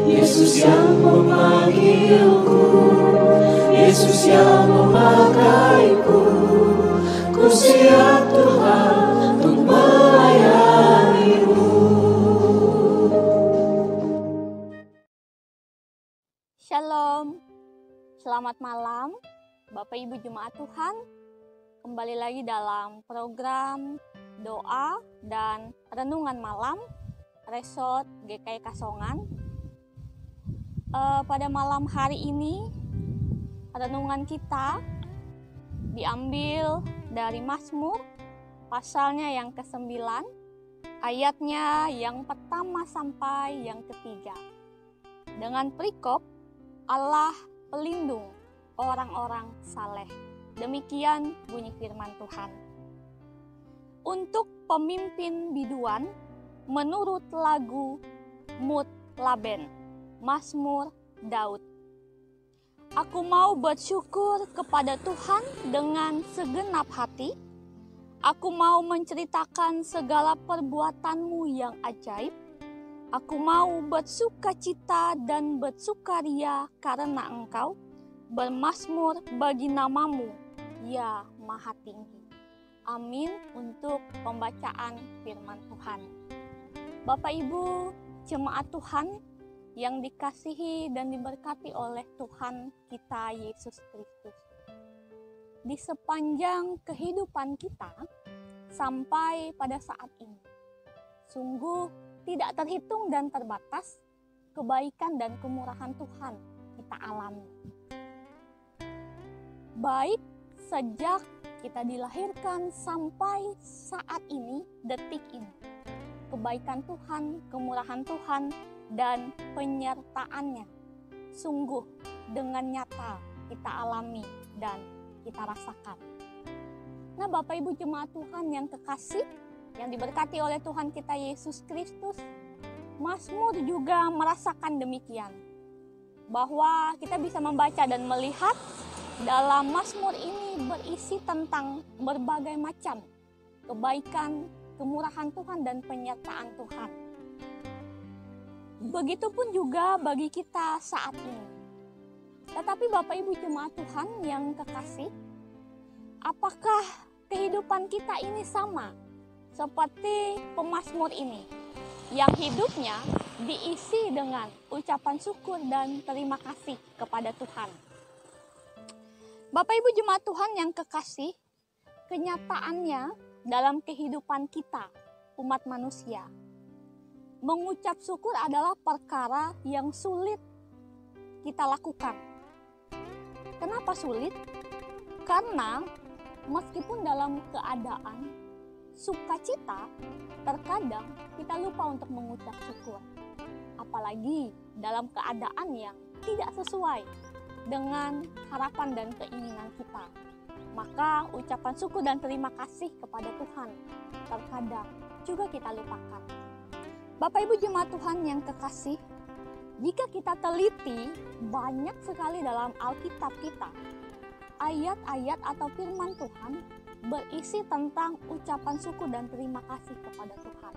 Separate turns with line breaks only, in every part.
Yesus yang memanggilku, Yesus yang memakaiku, ku siap Tuhan untuk melayani-Mu.
Shalom, selamat malam Bapak Ibu Jemaat Tuhan. Kembali lagi dalam program doa dan renungan malam Resort GKI Kasongan. Pada malam hari ini renungan kita diambil dari Mazmur pasalnya yang ke-9, ayatnya yang pertama sampai yang ketiga, dengan perikop Allah pelindung orang-orang saleh. Demikian bunyi firman Tuhan. Untuk pemimpin biduan menurut lagu Mut Laben, Mazmur Daud. Aku mau bersyukur kepada Tuhan dengan segenap hati. Aku mau menceritakan segala perbuatan-Mu yang ajaib. Aku mau bersukacita dan bersukaria karena Engkau, bermazmur bagi nama-Mu, ya Maha Tinggi. Amin untuk pembacaan firman Tuhan. Bapak Ibu, jemaat Tuhan yang dikasihi dan diberkati oleh Tuhan kita Yesus Kristus. Di sepanjang kehidupan kita sampai pada saat ini, sungguh tidak terhitung dan terbatas kebaikan dan kemurahan Tuhan kita alami. Baik sejak kita dilahirkan sampai saat ini, detik ini. Kebaikan Tuhan, kemurahan Tuhan, dan penyertaannya sungguh dengan nyata kita alami dan kita rasakan. Nah, Bapak Ibu jemaat Tuhan yang kekasih, yang diberkati oleh Tuhan kita Yesus Kristus, Mazmur juga merasakan demikian. Bahwa kita bisa membaca dan melihat dalam Mazmur ini berisi tentang berbagai macam kebaikan, kemurahan Tuhan dan penyertaan Tuhan. Begitupun juga bagi kita saat ini. Tetapi Bapak Ibu jemaat Tuhan yang kekasih, apakah kehidupan kita ini sama seperti pemazmur ini, yang hidupnya diisi dengan ucapan syukur dan terima kasih kepada Tuhan? Bapak Ibu jemaat Tuhan yang kekasih, kenyataannya dalam kehidupan kita, umat manusia, mengucap syukur adalah perkara yang sulit kita lakukan. Kenapa sulit? Karena meskipun dalam keadaan sukacita, terkadang kita lupa untuk mengucap syukur. Apalagi dalam keadaan yang tidak sesuai dengan harapan dan keinginan kita. Maka ucapan syukur dan terima kasih kepada Tuhan terkadang juga kita lupakan. Bapak Ibu jemaat Tuhan yang kekasih, jika kita teliti banyak sekali dalam Alkitab kita, ayat-ayat atau firman Tuhan berisi tentang ucapan syukur dan terima kasih kepada Tuhan.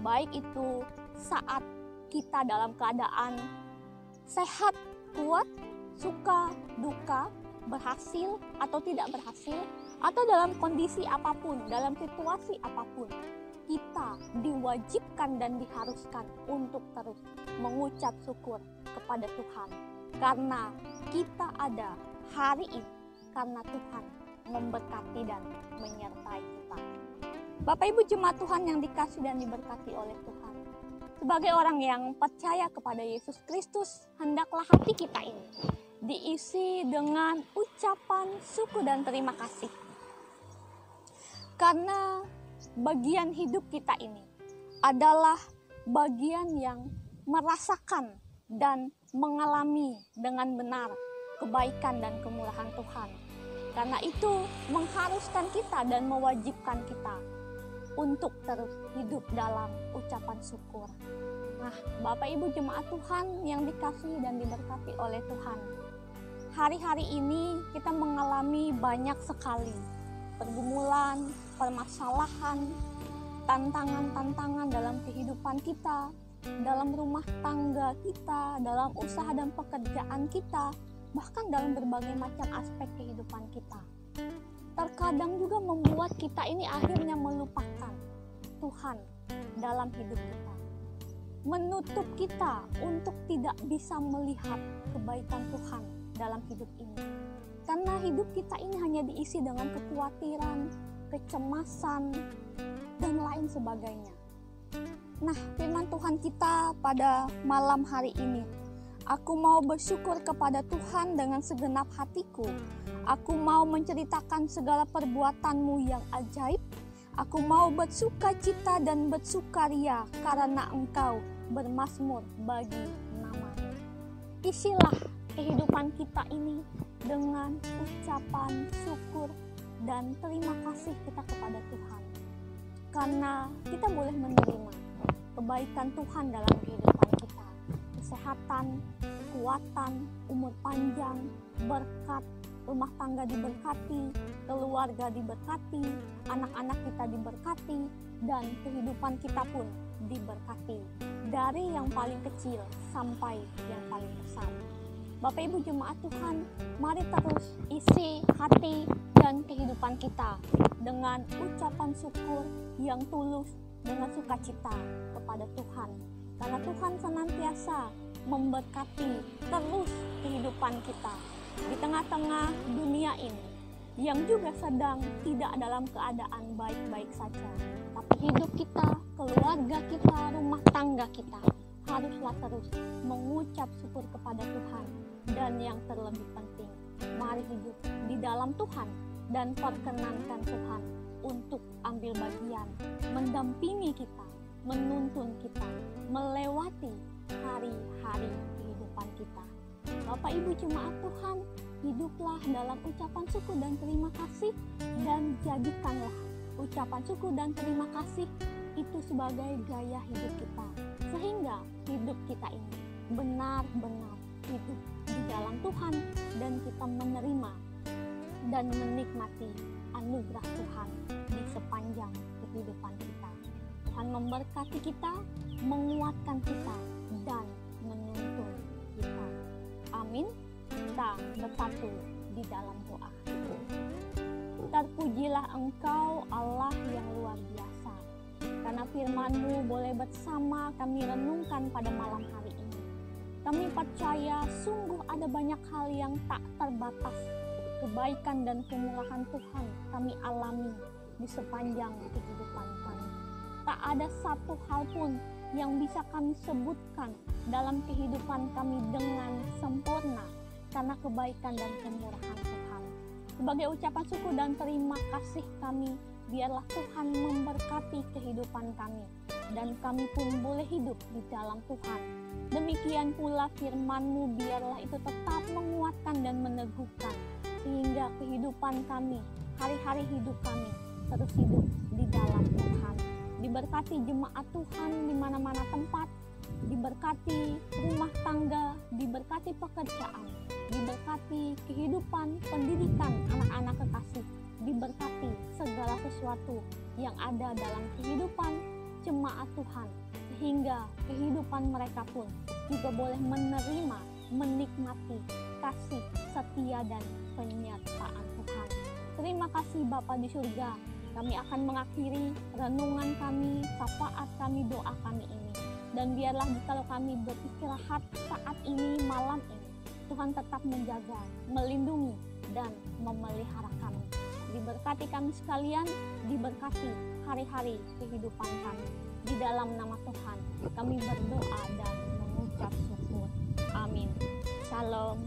Baik itu saat kita dalam keadaan sehat, kuat, suka, duka, berhasil atau tidak berhasil, atau dalam kondisi apapun, dalam situasi apapun, kita diwajibkan dan diharuskan untuk terus mengucap syukur kepada Tuhan. Karena kita ada hari ini, karena Tuhan memberkati dan menyertai kita. Bapak Ibu jemaat Tuhan yang dikasih dan diberkati oleh Tuhan, sebagai orang yang percaya kepada Yesus Kristus, hendaklah hati kita ini diisi dengan ucapan syukur dan terima kasih. Karena bagian hidup kita ini adalah bagian yang merasakan dan mengalami dengan benar kebaikan dan kemurahan Tuhan. Karena itu mengharuskan kita dan mewajibkan kita untuk terus hidup dalam ucapan syukur. Nah, Bapak Ibu jemaat Tuhan yang dikasihi dan diberkati oleh Tuhan, hari-hari ini kita mengalami banyak sekali pergumulan, permasalahan, tantangan-tantangan dalam kehidupan kita, dalam rumah tangga kita, dalam usaha dan pekerjaan kita, bahkan dalam berbagai macam aspek kehidupan kita. Terkadang juga membuat kita ini akhirnya melupakan Tuhan dalam hidup kita, menutup kita untuk tidak bisa melihat kebaikan Tuhan dalam hidup ini, karena hidup kita ini hanya diisi dengan kekhawatiran, kecemasan, dan lain sebagainya. Nah, firman Tuhan kita pada malam hari ini, aku mau bersyukur kepada Tuhan dengan segenap hatiku. Aku mau menceritakan segala perbuatan-Mu yang ajaib. Aku mau bersukacita dan bersukaria karena Engkau bermazmur bagi nama-Mu. Isilah kehidupan kita ini dengan ucapan syukur dan terima kasih kita kepada Tuhan. Karena kita boleh menerima kebaikan Tuhan dalam kehidupan kita. Kesehatan, kekuatan, umur panjang, berkat, rumah tangga diberkati, keluarga diberkati, anak-anak kita diberkati, dan kehidupan kita pun diberkati. Dari yang paling kecil sampai yang paling besar. Bapak Ibu jemaat Tuhan, mari terus isi hati dan kehidupan kita dengan ucapan syukur yang tulus dengan sukacita kepada Tuhan. Karena Tuhan senantiasa memberkati terus kehidupan kita di tengah-tengah dunia ini yang juga sedang tidak dalam keadaan baik-baik saja. Tapi hidup kita, keluarga kita, rumah tangga kita haruslah terus mengucap syukur kepada Tuhan. Dan yang terlebih penting, mari hidup di dalam Tuhan dan perkenankan Tuhan untuk ambil bagian, mendampingi kita, menuntun kita, melewati hari-hari kehidupan kita. Bapak Ibu jemaat Tuhan, hiduplah dalam ucapan syukur dan terima kasih, dan jadikanlah ucapan syukur dan terima kasih itu sebagai gaya hidup kita, sehingga hidup kita ini benar-benar hidup di dalam Tuhan dan kita menerima dan menikmati anugerah Tuhan di sepanjang kehidupan kita. Tuhan memberkati kita, menguatkan kita, dan menuntun kita. Amin. Kita bersatu di dalam doa. Terpujilah Engkau Allah yang luar biasa, karena firman-Mu boleh bersama kami renungkan pada malam hari ini. Kami percaya sungguh ada banyak hal yang tak terbatas, kebaikan dan kemurahan Tuhan kami alami di sepanjang kehidupan kami. Tak ada satu hal pun yang bisa kami sebutkan dalam kehidupan kami dengan sempurna karena kebaikan dan kemurahan Tuhan. Sebagai ucapan syukur dan terima kasih kami, biarlah Tuhan memberkati kehidupan kami dan kami pun boleh hidup di dalam Tuhan. Demikian pula firman-Mu, biarlah itu tetap menguatkan dan meneguhkan, sehingga kehidupan kami, hari-hari hidup kami, terus hidup di dalam Tuhan. Diberkati jemaat Tuhan di mana-mana tempat, diberkati rumah tangga, diberkati pekerjaan, diberkati kehidupan, pendidikan anak-anak kekasih, diberkati segala sesuatu yang ada dalam kehidupan jemaat Tuhan, sehingga kehidupan mereka pun juga boleh menerima, menikmati kasih, setia, dan penyertaan Tuhan. Terima kasih Bapa di surga. Kami akan mengakhiri renungan kami, syafaat kami, doa kami ini. Dan biarlah jikalau kami beristirahat saat ini, malam ini, Tuhan tetap menjaga, melindungi, dan memelihara kami. Diberkati kami sekalian, diberkati hari-hari kehidupan kami. Di dalam nama Tuhan, kami berdoa dan mengucap syukur. Amin. Shalom.